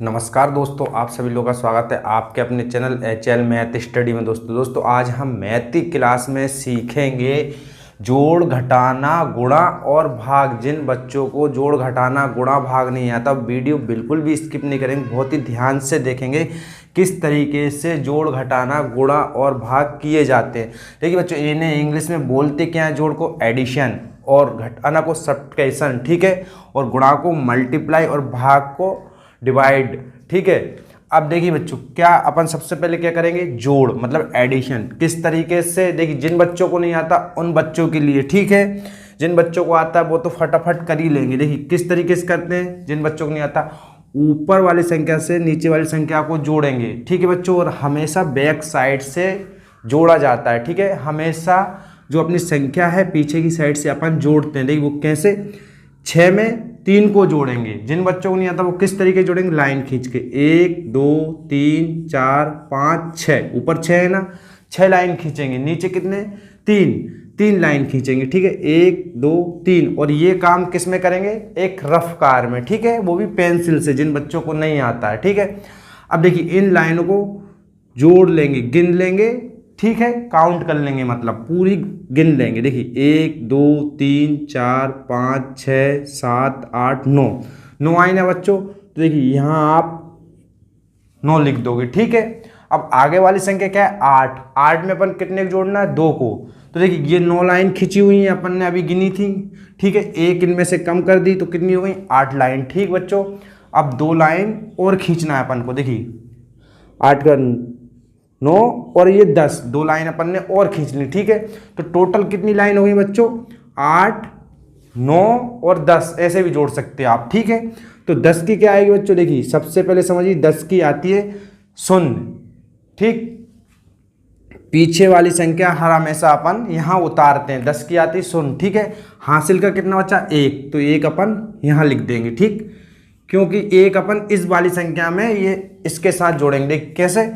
नमस्कार दोस्तों, आप सभी लोगों का स्वागत है आपके अपने चैनल HL मैथ स्टडी में। दोस्तों आज हम मैथ की क्लास में सीखेंगे जोड़, घटाना, गुणा और भाग। जिन बच्चों को जोड़, घटाना, गुणा, भाग नहीं आता वीडियो बिल्कुल भी स्किप नहीं करेंगे, बहुत ही ध्यान से देखेंगे किस तरीके से जोड़, घटाना, गुणा और भाग किए जाते हैं। देखिए बच्चों, इन्हें इंग्लिश में बोलते क्या है? जोड़ को एडिशन और घटाना को सब्ट्रैक्शन, ठीक है, और गुणा को मल्टीप्लाई और भाग को डिवाइड, ठीक है। अब देखिए बच्चों, क्या अपन सबसे पहले क्या करेंगे? जोड़ मतलब एडिशन। किस तरीके से? देखिए, जिन बच्चों को नहीं आता उन बच्चों के लिए, ठीक है। जिन बच्चों को आता है वो तो फटाफट कर ही लेंगे। देखिए किस तरीके से करते हैं। जिन बच्चों को नहीं आता, ऊपर वाली संख्या से नीचे वाली संख्या को जोड़ेंगे, ठीक है बच्चों। और हमेशा बैक साइड से जोड़ा जाता है, ठीक है। हमेशा जो अपनी संख्या है पीछे की साइड से अपन जोड़ते हैं। देखिए वो कैसे? 6 में 3 को जोड़ेंगे। जिन बच्चों को नहीं आता वो किस तरीके जोड़ेंगे? लाइन खींच के 1 2 3 4 5 6। ऊपर 6 है ना, 6 लाइन खींचेंगे। नीचे कितने? 3 लाइन खींचेंगे, ठीक है। 1 2 3। और ये काम किस में करेंगे? एक रफ कार में, ठीक है, वो भी पेंसिल से, जिन बच्चों को नहीं आता है, ठीक है। अब देखिए इन लाइनों को जोड़ लेंगे, गिन लेंगे, ठीक है, काउंट कर लेंगे, मतलब पूरी गिन लेंगे। देखिए 1 2 3 4 5 6 7 8 9 आई ना बच्चों। तो देखिए यहाँ आप 9 लिख दोगे, ठीक है। अब आगे वाली संख्या क्या है? 8 में अपन कितने को जोड़ना है? 2 को। तो देखिए ये 9 लाइन खींची हुई है, अपन ने अभी गिनी थी, ठीक है। एक इनमें से कम कर दी तो कितनी हो गई? 8 लाइन, ठीक बच्चों। अब 2 लाइन और खींचना है अपन को। देखिए 8 का 9 और ये 10, 2 लाइन अपन ने और खींच ली, ठीक है। तो टोटल कितनी लाइन हो गई बच्चों? 8 9 और 10, ऐसे भी जोड़ सकते हैं आप, ठीक है। तो 10 की क्या आएगी बच्चों? देखिए सबसे पहले समझिए, 10 की आती है 0, ठीक। पीछे वाली संख्या हर हमेशा अपन यहाँ उतारते हैं। 10 की आती है 0, ठीक है। हासिल का कितना बचा? 1, तो 1 अपन यहाँ लिख देंगे, ठीक। क्योंकि 1 अपन इस वाली संख्या में ये इसके साथ जोड़ेंगे। देख कैसे?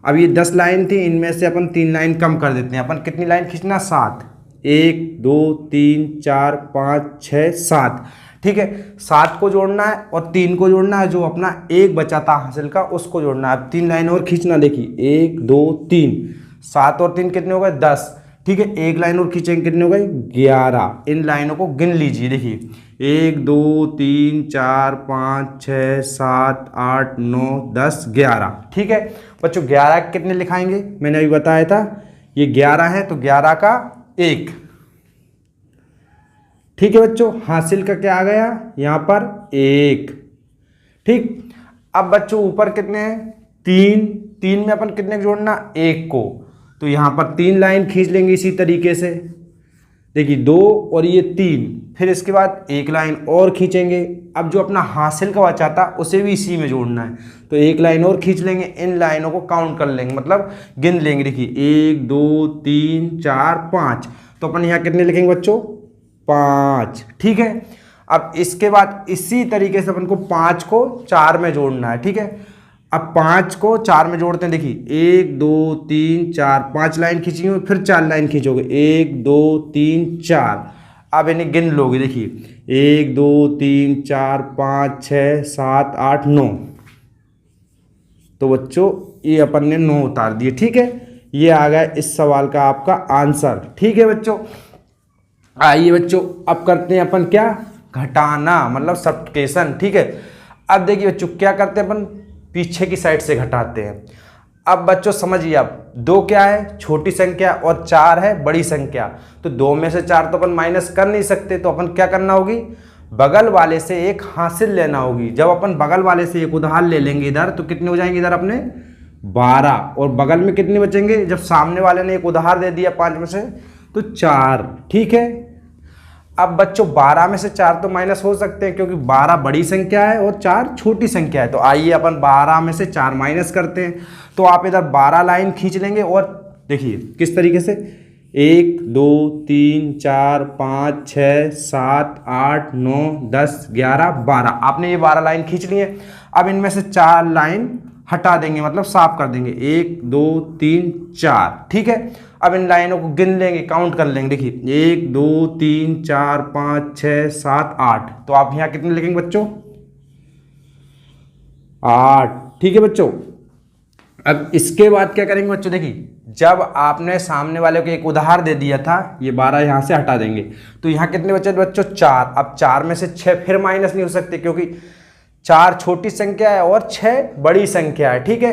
अब ये 10 लाइन थी, इनमें से अपन 3 लाइन कम कर देते हैं। अपन कितनी लाइन खींचना? 7। 1 2 3 4 5 6 7, ठीक है। 7 को जोड़ना है और 3 को जोड़ना है, जो अपना 1 बचा था हासिल का उसको जोड़ना है। अब 3 लाइन और खींचना। देखिए 1 2 3, 7 और 3 कितने हो गए? 10, ठीक है। एक लाइन और खींचेंगे, कितने हो गए? 11। इन लाइनों को गिन लीजिए। देखिए 1 2 3 4 5 6 7 8 9 10 11, ठीक है बच्चों। 11 कितने लिखाएंगे? मैंने अभी बताया था, ये 11 है तो 11 का 1, ठीक है बच्चों। हासिल का क्या आ गया यहाँ पर? 1, ठीक। अब बच्चों ऊपर कितने हैं? 3 में अपन कितने को जोड़ना? 1 को। तो यहाँ पर 3 लाइन खींच लेंगे इसी तरीके से। देखिए 2 और ये 3, फिर इसके बाद 1 लाइन और खींचेंगे। अब जो अपना हासिल का बचा था उसे भी इसी में जोड़ना है, तो 1 लाइन और खींच लेंगे। इन लाइनों को काउंट कर लेंगे, मतलब गिन लेंगे। देखिए 1 2 3 4 5, तो अपन यहाँ कितने लिखेंगे बच्चों? 5, ठीक है। अब इसके बाद इसी तरीके से अपन को 5 को 4 में जोड़ना है, ठीक है। अब 5 को 4 में जोड़ते हैं। देखिए 1 2 3 4, 5 लाइन खींची हुई, फिर 4 लाइन खींचोगे। 1 2 3 4। अब इन्हें गिन लोगे। देखिए 1 2 3 4 5 6 7 8 9। तो बच्चों ये अपन ने 9 उतार दिए, ठीक है। ये आ गया इस सवाल का आपका आंसर, ठीक है बच्चों। आइए बच्चों, अब करते हैं अपन क्या? घटाना, मतलब सब्ट्रैक्शन, ठीक है। अब देखिए बच्चों क्या करते हैं अपन? पीछे की साइड से घटाते हैं। अब बच्चों समझिए, आप 2 क्या है? छोटी संख्या, और 4 है बड़ी संख्या। तो 2 में से 4 तो अपन माइनस कर नहीं सकते, तो अपन क्या करना होगी? बगल वाले से एक हासिल लेना होगी। जब अपन बगल वाले से एक उधार ले लेंगे इधर, तो कितने हो जाएंगे इधर अपने? 12। और बगल में कितने बचेंगे? जब सामने वाले ने एक उधार दे दिया 5 में से, तो 4, ठीक है। अब बच्चों 12 में से 4 तो माइनस हो सकते हैं, क्योंकि 12 बड़ी संख्या है और 4 छोटी संख्या है। तो आइए अपन 12 में से 4 माइनस करते हैं। तो आप इधर 12 लाइन खींच लेंगे, और देखिए किस तरीके से? 1 2 3 4 5 6 7 8 9 10 11 12। आपने ये 12 लाइन खींच ली है। अब इनमें से 4 लाइन हटा देंगे, मतलब साफ कर देंगे। 1 2 3 4, ठीक है। अब इन लाइनों को गिन लेंगे, काउंट कर लेंगे। देखिए 1 2 3 4 5 6 7 8। तो आप यहाँ कितने लिखेंगे बच्चों? 8। ठीक है बच्चों, अब इसके बाद क्या करेंगे बच्चों, देखिए जब आपने सामने वाले को एक उधार दे दिया था, ये 12 यहाँ से हटा देंगे तो यहाँ कितने बचे बच्चों 4। अब 4 में से 6 फिर माइनस नहीं हो सकते क्योंकि 4 छोटी संख्या है और 6 बड़ी संख्या है। ठीक है,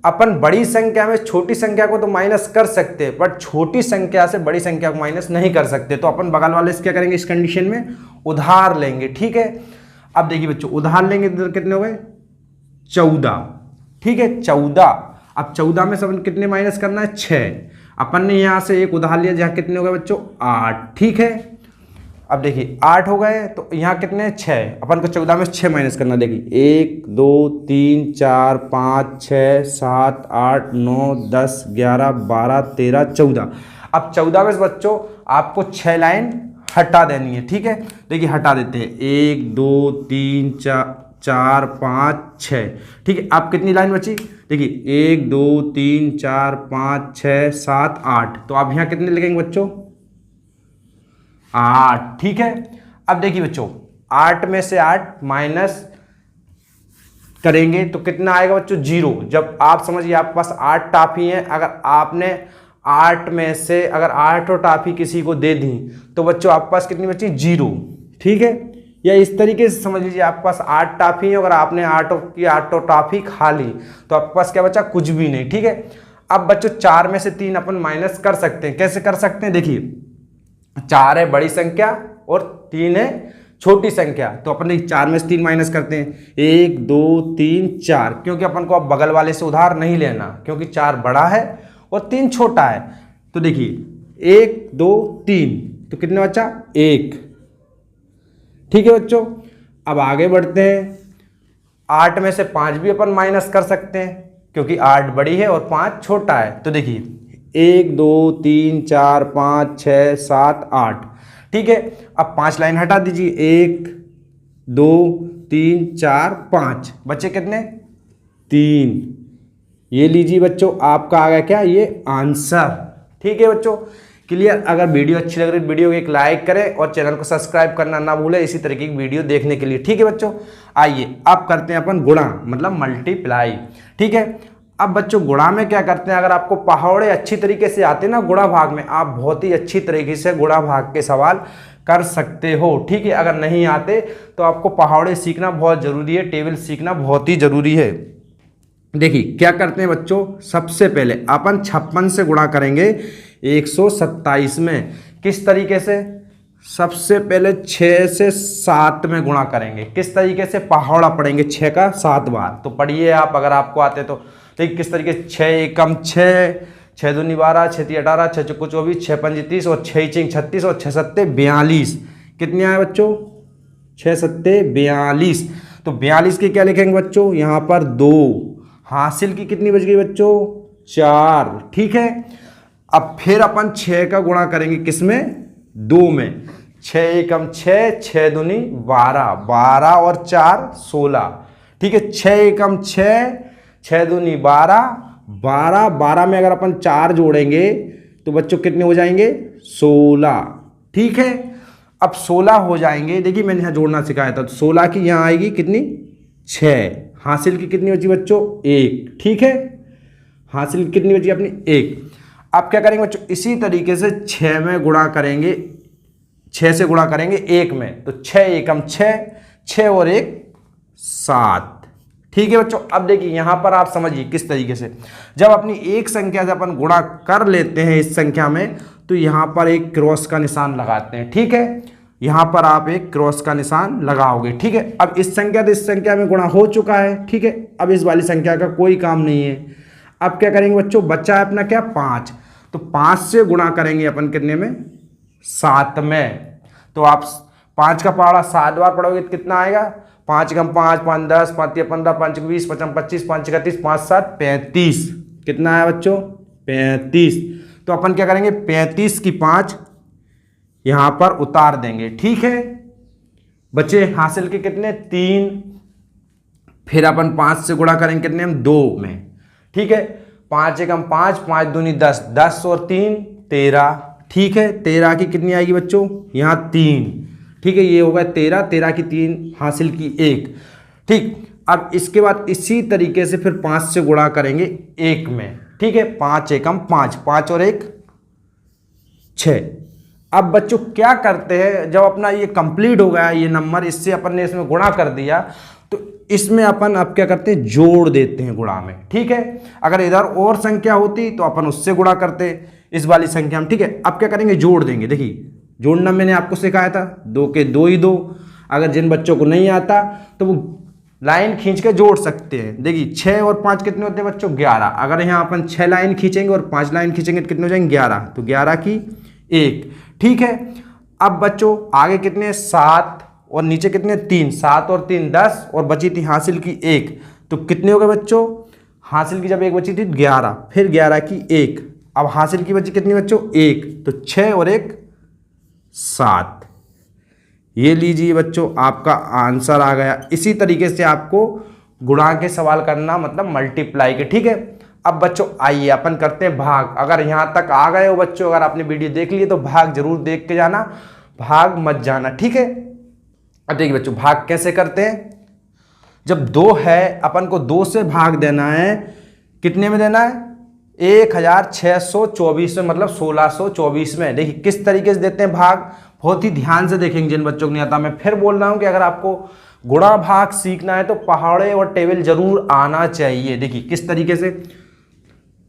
अपन बड़ी संख्या में छोटी संख्या को तो माइनस कर सकते हैं बट छोटी संख्या से बड़ी संख्या को माइनस नहीं कर सकते, तो अपन बगल वाले से क्या करेंगे, इस कंडीशन में उधार लेंगे। ठीक है, अब देखिए बच्चों उधार लेंगे तो कितने हो गए 14। ठीक है 14। अब 14 में से अपन कितने माइनस करना है 6। अपन ने यहां से एक उधार लिया जहां कितने हो गए बच्चों 8। ठीक है, अब देखिए 8 हो गए तो यहाँ कितने 6, अपन को 14 में 6 माइनस करना। देखिए 1 2 3 4 5 6 7 8 9 10 11 12 13 14। अब 14 में बच्चों आपको 6 लाइन हटा देनी है। ठीक है, देखिए हटा देते हैं 1 2 3 4 5 6। ठीक है, अब कितनी लाइन बची, देखिए 1 2 3 4 5 6 7 8, तो आप यहाँ कितने लिखेंगे बच्चों 8। ठीक है, अब देखिए बच्चों 8 में से 8 माइनस करेंगे तो कितना आएगा बच्चों 0। जब आप समझिए आपके पास 8 टॉफी हैं, अगर आपने 8 में से अगर 8 टॉफी किसी को दे दी तो बच्चों आपके पास कितनी बची 0। ठीक है, या इस तरीके से समझ लीजिए आपके पास 8 टॉफी है, अगर आपने 8 टॉफी खा ली तो आपके पास क्या बचा, कुछ भी नहीं। ठीक है, अब बच्चों 4 में से 3 अपन माइनस कर सकते हैं। कैसे कर सकते हैं, देखिए 4 है बड़ी संख्या और 3 है छोटी संख्या, तो अपन 4 में से 3 माइनस करते हैं 1 2 3 4, क्योंकि अपन को अब बगल वाले से उधार नहीं लेना क्योंकि 4 बड़ा है और 3 छोटा है। तो देखिए 1 2 3 तो कितने बचा 1। ठीक है बच्चों, अब आगे बढ़ते हैं। 8 में से 5 भी अपन माइनस कर सकते हैं क्योंकि 8 बड़ी है और 5 छोटा है। तो देखिए 1 2 3 4 5 6 7 8। ठीक है, अब 5 लाइन हटा दीजिए 1 2 3 4 5, बच्चे कितने 3। ये लीजिए बच्चों आपका आ गया क्या, ये आंसर। ठीक है बच्चों, क्लियर। अगर वीडियो अच्छी लग रही है वीडियो को एक लाइक करें और चैनल को सब्सक्राइब करना ना भूलें इसी तरीके की वीडियो देखने के लिए। ठीक है बच्चों, आइए अब करते हैं अपन गुणा मतलब मल्टीप्लाई। ठीक है, अब बच्चों गुणा में क्या करते हैं, अगर आपको पहाड़े अच्छी तरीके से आते ना गुणा भाग में, आप बहुत ही अच्छी तरीके से गुणा भाग के सवाल कर सकते हो। ठीक है, अगर नहीं आते तो आपको पहाड़े सीखना बहुत जरूरी है, टेबल सीखना बहुत ही जरूरी है। देखिए क्या करते हैं बच्चों, सबसे पहले अपन 56 से गुणा करेंगे 127 में। किस तरीके से, सबसे पहले 6 से 7 में गुणा करेंगे। किस तरीके से, पहाड़ा पढ़ेंगे 6 का 7 बार। तो पढ़िए आप, अगर आपको आते तो। ठीक, किस तरीके से 6 एकम 6, 6 दूनी 12, 6 ती 18, 6 चौको 24, 6 पंजी 30 और 6 चिंग 36 और 6 सत्ते 42। कितने आए बच्चों 6 सत्ते 42। तो 42 के क्या लिखेंगे बच्चों, यहाँ पर 2। हासिल की कितनी बच गई बच्चों 4। ठीक है, अब फिर अपन 6 का गुणा करेंगे किसमें 2 में। 6 एकम 6, 6 दूनी 12, 12 और 4 16। ठीक है, 6 एकम 6, 6 दूनी 12, 12, 12 में अगर अपन 4 जोड़ेंगे तो बच्चों कितने हो जाएंगे 16। ठीक है, अब 16 हो जाएंगे। देखिए मैंने यहाँ जोड़ना सिखाया था, तो 16 की यहाँ आएगी कितनी 6। हासिल की कितनी बची बच्चों 1। ठीक है, हासिल की कितनी बची अपनी 1। अब क्या करेंगे बच्चों, इसी तरीके से 6 में गुणा करेंगे, 6 से गुणा करेंगे 1 में। तो 6 एकम 6, 6 और 1 7। ठीक है बच्चों, अब देखिए यहां पर आप समझिए किस तरीके से, जब अपनी एक संख्या से अपन गुणा कर लेते हैं इस संख्या में तो यहां पर एक क्रॉस का निशान लगाते हैं। ठीक है, यहां पर आप एक क्रॉस का निशान लगाओगे। ठीक है, अब इस संख्या से इस संख्या में गुणा हो चुका है। ठीक है, अब इस वाली संख्या का कोई काम नहीं है। अब क्या करेंगे बच्चों, बच्चा है अपना क्या 5, तो 5 से गुणा करेंगे अपन कितने में 7 में। तो आप 5 का पहाड़ा 7 बार पढ़ोगे तो कितना आएगा, 5 कम 5, 5 10, 5 15, 5 20, 5 25, 5 31, 5 7 35। कितना आया बच्चों 35। तो अपन क्या करेंगे 35 की 5 यहां पर उतार देंगे। ठीक है, बच्चे हासिल के कितने 3। फिर अपन 5 से गुणा करेंगे कितने हम 2 में। ठीक है, 5 एकम 5, 5 दूनी 10, 10 और 3 13। ठीक है, 13 की कितनी आएगी बच्चों यहाँ 3। ठीक है, ये होगा 13, 13 की 3, हासिल की 1। ठीक, अब इसके बाद इसी तरीके से फिर 5 से गुणा करेंगे 1 में, ठीक है। 5 एकम 5, 5 और 1 6। अब बच्चों क्या करते हैं, जब अपना ये कंप्लीट हो गया ये नंबर, इससे अपन ने इसमें गुणा कर दिया, तो इसमें अपन अब क्या करते हैं, जोड़ देते हैं गुणा में, ठीक है। अगर इधर और संख्या होती तो अपन उससे गुणा करते इस वाली संख्या में, ठीक है। अब क्या करेंगे, जोड़ देंगे। देखिए जोड़ना मैंने आपको सिखाया था, 2 के 2 ही 2। अगर जिन बच्चों को नहीं आता तो वो लाइन खींच के जोड़ सकते हैं। देखिए 6 और 5 कितने होते हैं बच्चों, 11। अगर यहाँ अपन 6 लाइन खींचेंगे और 5 लाइन खींचेंगे तो कितने हो जाएंगे, 11। तो 11 की 1, ठीक है। अब बच्चों आगे कितने, 7 और नीचे कितने, 3। 7 और 3 10, और बची थी हासिल की 1। तो कितने हो गए बच्चों, हासिल की जब 1 बची थी 11, फिर 11 की 1। अब हासिल की बची कितनी बच्चों, 1। तो 6 और 1 7। ये लीजिए बच्चों आपका आंसर आ गया। इसी तरीके से आपको गुणा के सवाल करना, मतलब मल्टीप्लाई के, ठीक है। अब बच्चों आइए अपन करते हैं भाग। अगर यहाँ तक आ गए हो बच्चों, अगर आपने वीडियो देख ली तो भाग जरूर देख के जाना, भाग मत जाना, ठीक है। अब देखिए बच्चों भाग कैसे करते हैं। जब 2 है अपन को 2 से भाग देना है, कितने में देना है, 1624 में, मतलब 1624 में। देखिए किस तरीके से देते हैं भाग, बहुत ही ध्यान से देखेंगे जिन बच्चों को नहीं आता। मैं फिर बोल रहा हूं कि अगर आपको गुणा भाग सीखना है तो पहाड़े और टेबल जरूर आना चाहिए। देखिए किस तरीके से,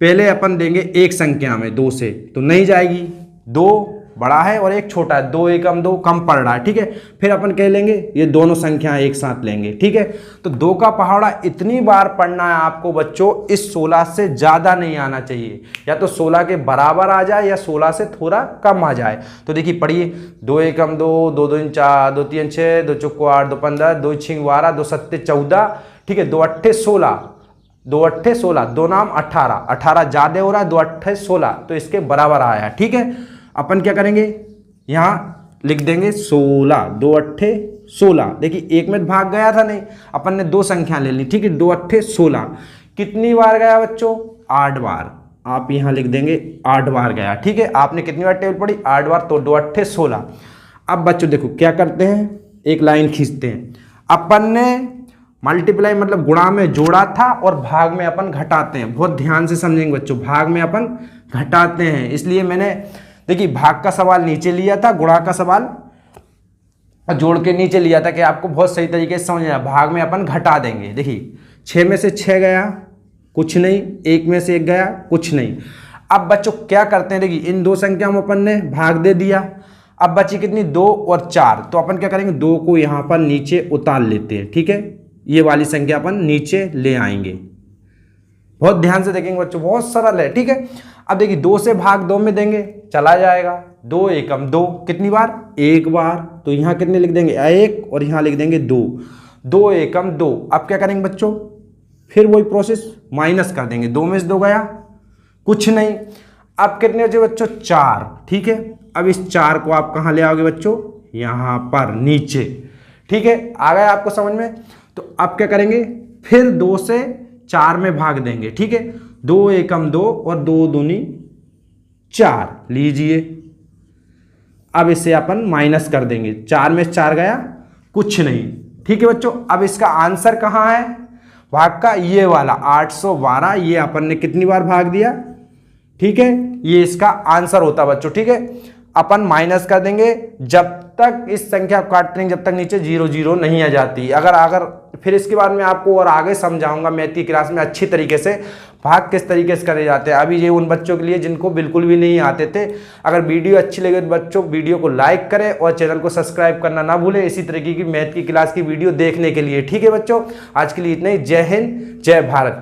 पहले अपन देंगे एक संख्या में 2 से, तो नहीं जाएगी, 2 बड़ा है और 1 छोटा है, 2 एकम 2 कम पड़ रहा है, ठीक है। फिर अपन कह लेंगे ये दोनों संख्या एक साथ लेंगे, ठीक है। तो 2 का पहाड़ा इतनी बार पढ़ना है आपको बच्चों, इस 16 से ज़्यादा नहीं आना चाहिए, या तो 16 के बराबर आ जाए या 16 से थोड़ा कम आ जाए। तो देखिए पढ़िए, 2 एकम 2, 2 दूनी 4, 2 तीन 6, 2 चौको 8, 2 15, 2 छीं 12, 2 सत्ते 14, ठीक है। 2 अट्ठे 16, 2 अट्ठे 16, 2 नाम 18, 18 ज़्यादा हो रहा है, 2 अट्ठे 16, तो इसके बराबर आया, ठीक है। अपन क्या करेंगे, यहाँ लिख देंगे 16, 2 अट्ठे 16। देखिए 1 में भाग गया था नहीं, अपन ने 2 संख्या ले ली, ठीक है। 2 अट्ठे 16 कितनी बार गया बच्चों, 8 बार। आप यहाँ लिख देंगे 8 बार गया, ठीक है। आपने कितनी बार टेबल पढ़ी, 8 बार, तो 2 अट्ठे 16। अब बच्चों देखो क्या करते हैं, एक लाइन खींचते हैं। अपन ने मल्टीप्लाई मतलब गुणा में जोड़ा था और भाग में अपन घटाते हैं। बहुत ध्यान से समझेंगे बच्चों, भाग में अपन घटाते हैं, इसलिए मैंने देखिए भाग का सवाल नीचे लिया था, गुणा का सवाल जोड़ के नीचे लिया था, कि आपको बहुत सही तरीके से समझना। भाग में अपन घटा देंगे। देखिए 6 में से 6 गया, कुछ नहीं। 1 में से 1 गया, कुछ नहीं। अब बच्चों क्या करते हैं, देखिए इन 2 संख्याओं में अपन ने भाग दे दिया। अब बची कितनी, 2 और 4। तो अपन क्या करेंगे, 2 को यहाँ पर नीचे उतार लेते हैं, ठीक है। ये वाली संख्या अपन नीचे ले आएंगे। बहुत ध्यान से देखेंगे बच्चों, बहुत सरल है, ठीक है। अब देखिए 2 से भाग 2 में देंगे, चला जाएगा। 2 एकम 2, कितनी बार, 1 बार। तो यहाँ कितने लिख देंगे, 1, और यहाँ लिख देंगे 2, 2 एकम 2। अब क्या करेंगे बच्चों, फिर वही प्रोसेस, माइनस कर देंगे। 2 में से 2 गया, कुछ नहीं। अब कितने बचे बच्चों, 4, ठीक है। अब इस 4 को आप कहाँ ले आओगे बच्चों, यहाँ पर नीचे, ठीक है। आ गया आपको समझ में। तो अब क्या करेंगे, फिर 2 से 4 में भाग देंगे, ठीक है। 2 एकम 2 और 2 दूनी 4 लीजिए। अब इसे अपन माइनस कर देंगे, 4 में 4 गया, कुछ नहीं, ठीक है बच्चों। अब इसका आंसर कहाँ है भाग का, ये वाला 812। ये अपन ने कितनी बार भाग दिया, ठीक है। ये इसका आंसर होता बच्चों, ठीक है। अपन माइनस कर देंगे जब तक इस संख्या को काटते हैं, जब तक नीचे 0 0 नहीं आ जाती। अगर फिर इसके बाद में आपको और आगे समझाऊंगा मैथ की क्लास में अच्छी तरीके से भाग किस तरीके से करे जाते हैं। अभी ये उन बच्चों के लिए जिनको बिल्कुल भी नहीं आते थे। अगर वीडियो अच्छी लगे तो बच्चों वीडियो को लाइक करें और चैनल को सब्सक्राइब करना ना भूलें, इसी तरीके की मैथ की क्लास की वीडियो देखने के लिए, ठीक है बच्चों। आज के लिए इतना ही। जय हिंद, जय भारत।